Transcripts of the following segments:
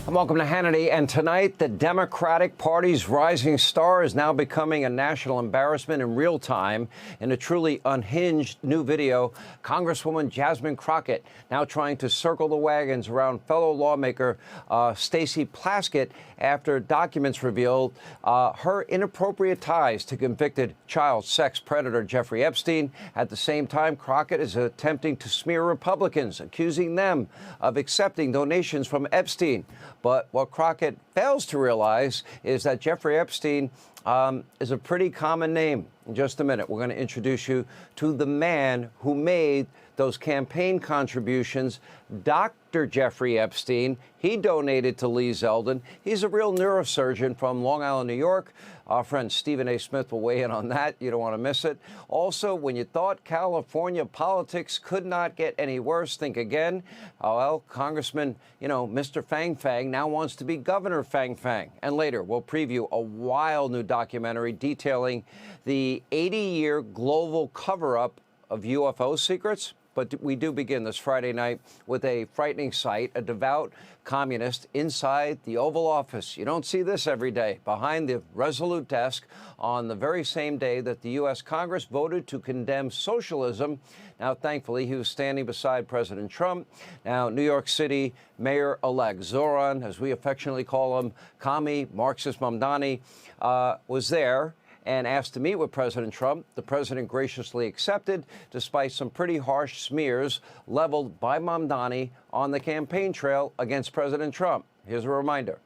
And welcome to Hannity. And tonight, the Democratic Party's rising star is now becoming a national embarrassment in real time. In a truly unhinged new video, Congresswoman Jasmine Crockett now trying to circle the wagons around fellow lawmaker Stacey Plaskett after documents revealed her inappropriate ties to convicted child sex predator Jeffrey Epstein. At the same time, Crockett is attempting to smear Republicans, accusing them of accepting donations from Epstein. But what Crockett fails to realize is that Jeffrey Epstein is a pretty common name. In just a minute, we're going to introduce you to the man who made those campaign contributions, Dr. Jeffrey Epstein. He donated to Lee Zeldin. He's a real neurosurgeon from Long Island, New York. Our friend Stephen A. Smith will weigh in on that. You don't want to miss it. Also, when you thought California politics could not get any worse, think again. Well, Congressman, Mr. Fang Fang now wants to be Governor Fang Fang. And later, we'll preview a wild new documentary detailing the 80-year global cover-up of UFO secrets. But we do begin this Friday night with a frightening sight, a devout communist inside the Oval Office. You don't see this every day, behind the resolute desk on the very same day that the U.S. Congress voted to condemn socialism. Now, thankfully, he was standing beside President Trump. Now, New York City Mayor-elect Zoran, as we affectionately call him, Commie Marxist Mamdani, was there and asked to meet with President Trump. The president graciously accepted, despite some pretty harsh smears leveled by Mamdani on the campaign trail against President Trump. Here's a reminder.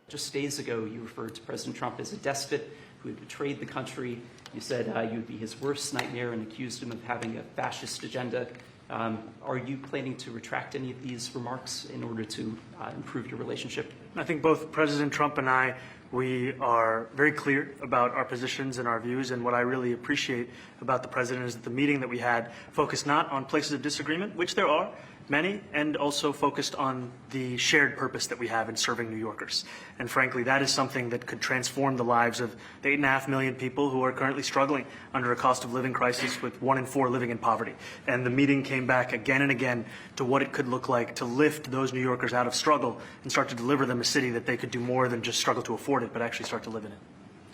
Just days ago, you referred to President Trump as a despot who had betrayed the country. You said you would be his worst nightmare and accused him of having a fascist agenda. Are you planning to retract any of these remarks in order to improve your relationship? I think both President Trump and we are very clear about our positions and our views, and what I really appreciate about the president is that the meeting that we had focused not on places of disagreement, which there are many, and also focused on the shared purpose that we have in serving New Yorkers. And frankly, that is something that could transform the lives of the 8.5 million people who are currently struggling under a cost of living crisis, with 1 in 4 living in poverty. And the meeting came back again and again to what it could look like to lift those New Yorkers out of struggle and start to deliver them a city that they could do more than just struggle to afford it, but actually start to live in it.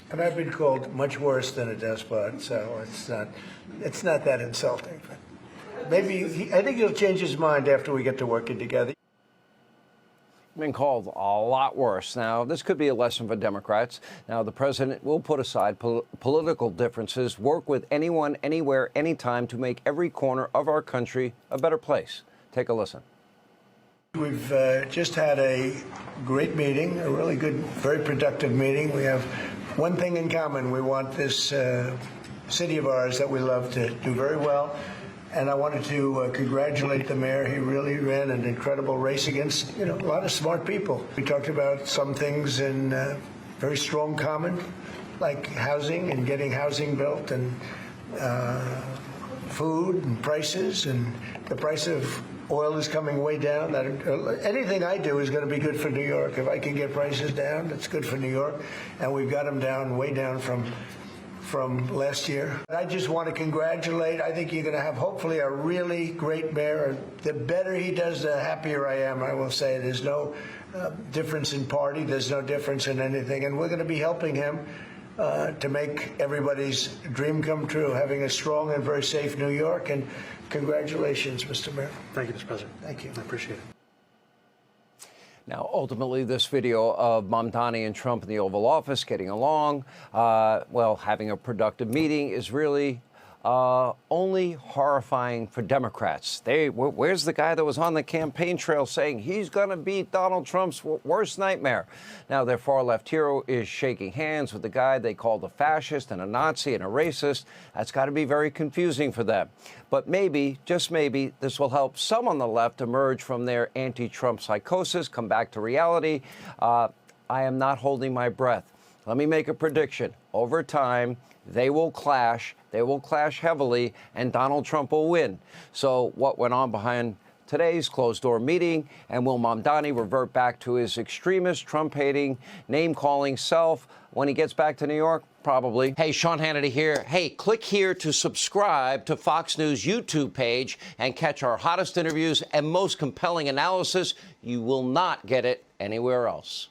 And I've been called much worse than a despot, so it's not that insulting. Maybe I think he'll change his mind after we get to working together. Been called a lot worse. Now, this could be a lesson for Democrats. Now, the president will put aside political differences, work with anyone, anywhere, anytime to make every corner of our country a better place. Take a listen. We've just had a great meeting, a really good, very productive meeting. We have one thing in common. We want this city of ours that we love to do very well. And I wanted to congratulate the mayor. He really ran an incredible race against, a lot of smart people. We talked about some things in very strong common, like housing and getting housing built, and food and prices, and the price of oil is coming way down. Anything I do is going to be good for New York. If I can get prices down, it's good for New York. And we've got them down, way down from last year. I just want to congratulate. I think you're going to have, hopefully, a really great mayor. The better he does, the happier I am, I will say. There's no difference in party. There's no difference in anything. And we're going to be helping him to make everybody's dream come true, having a strong and very safe New York. And congratulations, Mr. Mayor. Thank you, Mr. President. Thank you. I appreciate it. Now, ultimately, this video of Mamdani and Trump in the Oval Office getting along, having a productive meeting is really only horrifying for Democrats. Where's the guy that was on the campaign trail saying he's going to beat Donald Trump's worst nightmare? Now, their far-left hero is shaking hands with the guy they called a fascist and a Nazi and a racist. That's got to be very confusing for them. But maybe, just maybe, this will help some on the left emerge from their anti-Trump psychosis, come back to reality. I am not holding my breath. Let me make a prediction. Over time, they will clash. They will clash heavily, and Donald Trump will win. So what went on behind today's closed-door meeting, and will Mamdani revert back to his extremist, Trump-hating, name-calling self when he gets back to New York? Probably. Hey, Sean Hannity here. Hey, click here to subscribe to Fox News YouTube page and catch our hottest interviews and most compelling analysis. You will not get it anywhere else.